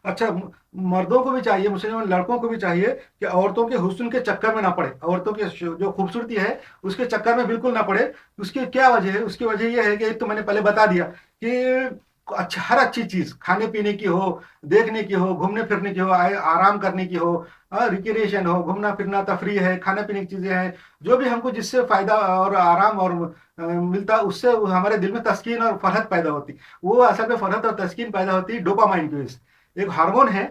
अच्छा, मर्दों को भी चाहिए, मुसलमान लड़कों को भी चाहिए कि औरतों के हुस्न के चक्कर में ना पड़े, औरतों के जो खूबसूरती है उसके चक्कर में बिल्कुल ना पड़े। उसकी क्या वजह है? उसकी वजह यह है कि एक तो मैंने पहले बता दिया कि अच्छा, हर अच्छी चीज खाने पीने की हो, देखने की हो, घूमने फिरने की हो, आराम करने की हो, रिक्रिएशन हो, घूमना फिरना, तफरी है, खाने पीने की चीजें हैं, जो भी हमको जिससे फायदा और आराम और मिलता है, उससे हमारे दिल में तस्कीन और फरहत पैदा होती। वो असल में फरहत और तस्कीन पैदा होती है डोपामाइन की वजह से। एक हार्मोन है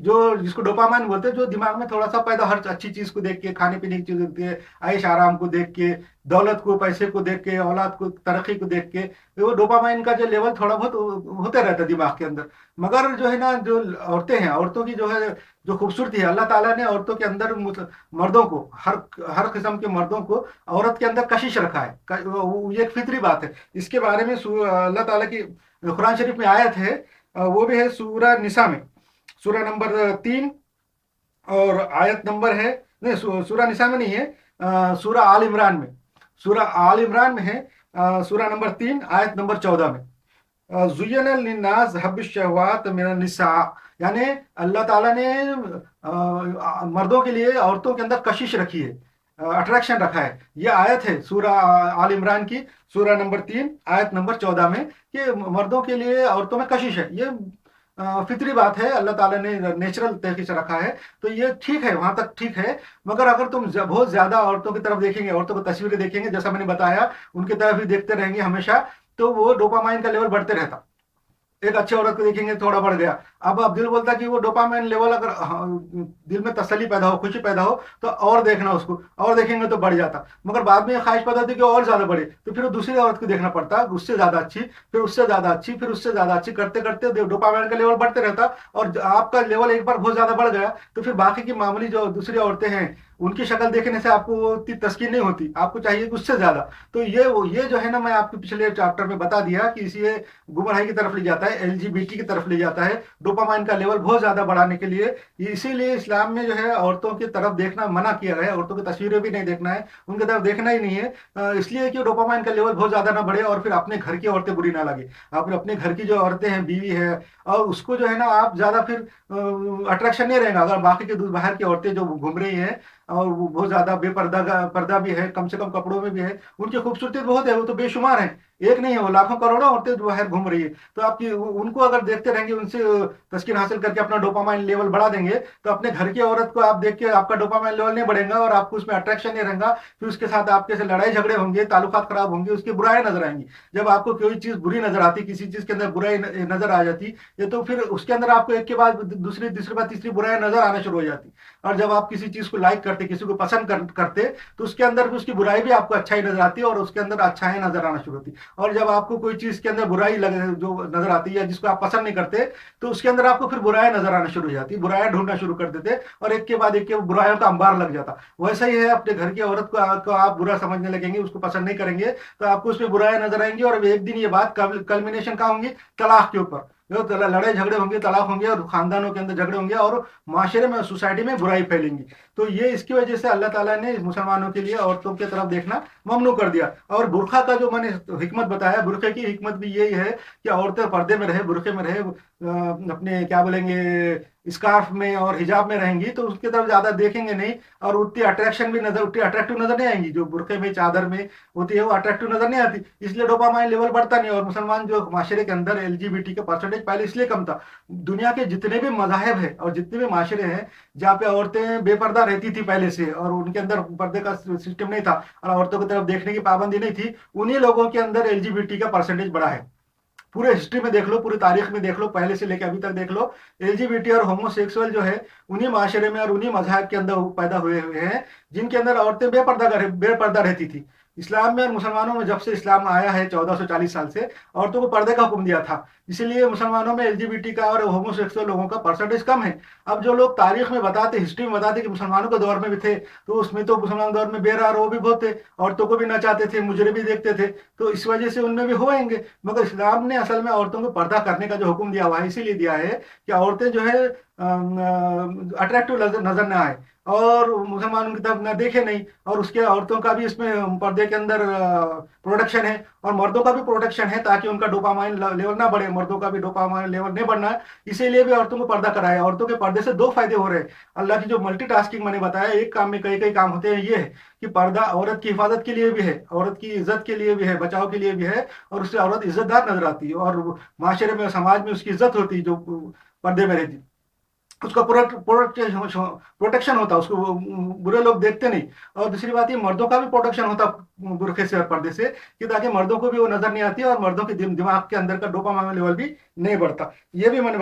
जो जिसको डोपामाइन बोलते हैं, जो दिमाग में थोड़ा सा पैदा, हर अच्छी चीज को देख के, खाने पीने की चीज देख के, ऐश आराम को देख के, दौलत को, पैसे को देख के, औलाद को, तरक्की को देख के, वो डोपामाइन का जो लेवल थोड़ा बहुत होते रहता है दिमाग के अंदर। मगर जो है ना, जो औरतें हैं, औरतों की जो है, जो खूबसूरती है, अल्लाह ताला ने औरतों के अंदर, मर्दों को, हर हर किस्म के मर्दों को औरत के अंदर कशिश रखा है। ये एक फितरी बात है। इसके बारे में अल्लाह ताला की कुरान शरीफ में आयत है, वो भी है सूरह निसा में, सूरह नंबर 3, और आयत नंबर है, नहीं, सूरह निसा में नहीं है, सूरह आल इमरान में, सूरह आल इमरान में है, सूरह नंबर 3 आयत नंबर 14 में, जुय्यन लिन्नास हब्बिश शहवात मिनन निसा, यानी अल्लाह ताला ने मर्दों के लिए औरतों के अंदर कशिश रखी है, अट्रैक्शन रखा है। ये आयत है सूरह आल इमरान की, सूरह नंबर 3 आयत नंबर 14 में, कि मर्दों के लिए औरतों में कशिश है। ये फितरी बात है, अल्लाह ताला ने नेचुरल तरीके से रखा है। तो ये ठीक है, वहां तक ठीक है। मगर अगर तुम बहुत ज्यादा औरतों की तरफ देखेंगे, औरतों को तस्वीरें देखेंगे, जैसा मैंने बताया, उनकी तरफ ही देखते रहेंगे हमेशा, तो वो डोपामाइन का लेवल बढ़ते रहता। एक अच्छी औरत को देखेंगे थोड़ा बढ़ गया। अब अब्दुल बोलता कि वो डोपामाइन लेवल अगर दिल में तसल्ली पैदा हो, खुशी पैदा हो, तो और देखना उसको, और देखेंगे तो बढ़ जाता। मगर बाद में ख्वाहिश पैदा होती कि और ज्यादा बढ़े, तो फिर दूसरी औरत को देखना पड़ता, उससे ज्यादा अच्छी, फिर उससे ज्यादा अच्छी, फिर उससे ज्यादा अच्छी, करते करते डोपामाइन का लेवल बढ़ते रहता। और आपका लेवल एक बार बहुत ज्यादा बढ़ गया, तो फिर बाकी की मामूली जो दूसरी औरतें हैं, उनकी शक्ल देखने से आपको वो इतनी तस्कीन नहीं होती, आपको चाहिए कि उससे ज्यादा। तो ये जो है ना, मैं आपको पिछले चैप्टर में बता दिया कि इसे गुमराही की तरफ ले जाता है, एलजीबीटी की तरफ ले जाता है, डोपामाइन का लेवल बहुत ज्यादा बढ़ाने के लिए। इसीलिए इस्लाम में जो है औरतों की तरफ देखना मना किया गया है, औरतों की तस्वीरें भी नहीं देखना है, उनकी तरफ देखना ही नहीं है, इसलिए कि डोपामाइन का लेवल बहुत ज्यादा ना बढ़े और फिर अपने घर की औरतें बुरी ना लगे। आप अपने घर की जो औरतें हैं, बीवी है, और उसको जो है ना, आप ज्यादा फिर अट्रैक्शन नहीं रहेगा। अगर बाकी के बाहर की औरतें जो घूम रही हैं, और वो बहुत ज्यादा बेपर्दा पर्दा भी है, कम से कम कपड़ों में भी है, उनकी खूबसूरती बहुत है, वो तो बेशुमार है, एक नहीं है, वो लाखों करोड़ों औरतें जो बाहर घूम रही है। तो आपकी उनको अगर देखते रहेंगे, उनसे तस्कीन हासिल करके अपना डोपामाइन लेवल बढ़ा देंगे, तो अपने घर की औरत को आप देख के आपका डोपामाइन लेवल नहीं बढ़ेगा और आपको उसमें अट्रैक्शन नहीं रहेगा। फिर उसके साथ आपके से लड़ाई झगड़े होंगे, ताल्लुकात खराब होंगे, उसकी बुराई नजर आएंगी। जब आपको कोई चीज बुरी नजर आती, किसी चीज के अंदर बुराई नजर आ जाती, ये तो फिर उसके अंदर आपको एक के बाद दूसरी, तीसरी बार तीसरी बुराई नजर आना शुरू हो जाती। और जब आप किसी चीज को लाइक करते, किसी को पसंद करते, तो उसके अंदर भी उसकी बुराई भी आपको अच्छाई नजर आती है और उसके अंदर अच्छाई नजर आना शुरू होती। और जब आपको कोई चीज के अंदर बुराई लगे, जो नजर आती है, जिसको आप पसंद नहीं करते, तो उसके अंदर आपको फिर बुराई नजर आना शुरू हो जाती, बुराइयां ढूंढना शुरू कर देते, और एक के बाद एक के बुराइयों का अंबार लग जाता। वैसा ही है, अपने घर की औरत को आप बुरा समझने लगेंगे, उसको पसंद नहीं करेंगे, तो आपको उसमें बुराइयां नजर आएंगी, और एक दिन ये बात कल्मिनेशन कहाँ होंगी? तलाक के ऊपर। जो लड़ाई झगड़े होंगे, तलाक होंगे, और खानदानों के अंदर झगड़े होंगे, और माशरे में, सोसाइटी में बुराई फैलेंगी। तो ये इसकी वजह से अल्लाह ताला ने मुसलमानों के लिए औरतों की तरफ देखना ममनू कर दिया। और बुरखा का जो मैंने हिकमत बताया, बुरखे की हिकमत भी यही है कि औरतें पर्दे में रहे, बुरखे में रहे, अपने क्या बोलेंगे, स्कार्फ में और हिजाब में रहेंगी, तो उसकी तरफ ज्यादा देखेंगे नहीं, और उतनी अट्रैक्शन भी नजर, उतनी अट्रैक्टिव नजर नहीं आएंगी। जो बुरखे में, चादर में होती है, वो अट्रैक्टिव नजर नहीं आती, इसलिए डोपामाइन लेवल बढ़ता नहीं। और मुसलमान जो माशरे के अंदर एलजीबीटी का परसेंटेज पहले इसलिए कम था। दुनिया के जितने भी मजाहब है और जितने भी माशरे हैं जहाँ पे औरतें बेपर्दा रहती थी पहले से, और उनके अंदर पर्दे का सिस्टम नहीं था, और औरतों की तरफ देखने की पाबंदी नहीं थी, उन्हीं लोगों के अंदर एलजीबीटी का परसेंटेज बढ़ा है। पूरे हिस्ट्री में देख लो, पूरी तारीख में देख लो, पहले से लेकर अभी तक देख लो, एलजीबीटी और होमोसेक्सुअल जो है, उन्हीं माशरे में और उन्हीं मजहब के अंदर पैदा हुए हुए हैं, जिनके अंदर औरतें बेपर्दा रहती थी। इस्लाम में और मुसलमानों में जब से इस्लाम आया है 1440 साल से, औरतों को पर्दे का हुक्म दिया था। इसीलिए मुसलमानों में एलजीबीटी का और होमोसेक्सुअल लोगों का परसेंटेज कम है। अब जो लोग तारीख में बताते, हिस्ट्री में बताते कि मुसलमानों के दौर में भी थे, तो उसमें तो मुसलमान दौर में बेरा वो भी बहुत थे, औरतों को भी नचाते थे, मुजरे भी देखते थे, तो इस वजह से उनमें भी होंगे। मगर इस्लाम ने असल में औरतों को पर्दा करने का जो हुक्म दिया हुआ है, इसीलिए दिया है कि औरतें जो है अट्रैक्टिव नजर न आए, और मुसलमान उनकी तरफ न देखे नहीं। और उसके औरतों का भी इसमें पर्दे के अंदर प्रोटेक्शन है, और मर्दों का भी प्रोटेक्शन है, ताकि उनका डोपामाइन लेवल ना बढ़े, मर्दों का भी डोपामाइन लेवल नहीं बढ़ना है, इसीलिए भी औरतों को पर्दा कराया। औरतों के पर्दे से दो फायदे हो रहे हैं। अल्लाह की जो मल्टीटास्किंग मैंने बताया, एक काम में कई कई काम होते हैं, ये है कि पर्दा औरत की हिफाजत के लिए भी है, औरत की इज्जत के लिए भी है, बचाव के लिए भी है, और उससे औरत इज्जतदार नजर आती है और माशरे में, समाज में उसकी इज्जत होती है जो पर्दे में रहती। उसका प्रोटेक्शन होता, उसको बुरे लोग देखते नहीं। और दूसरी बात, ये मर्दों का भी प्रोटेक्शन होता बुरखे से और पर्दे से, कि ताकि मर्दों को भी वो नजर नहीं आती है और मर्दों के दिमाग के अंदर का डोपामाइन लेवल भी नहीं बढ़ता। ये भी मैंने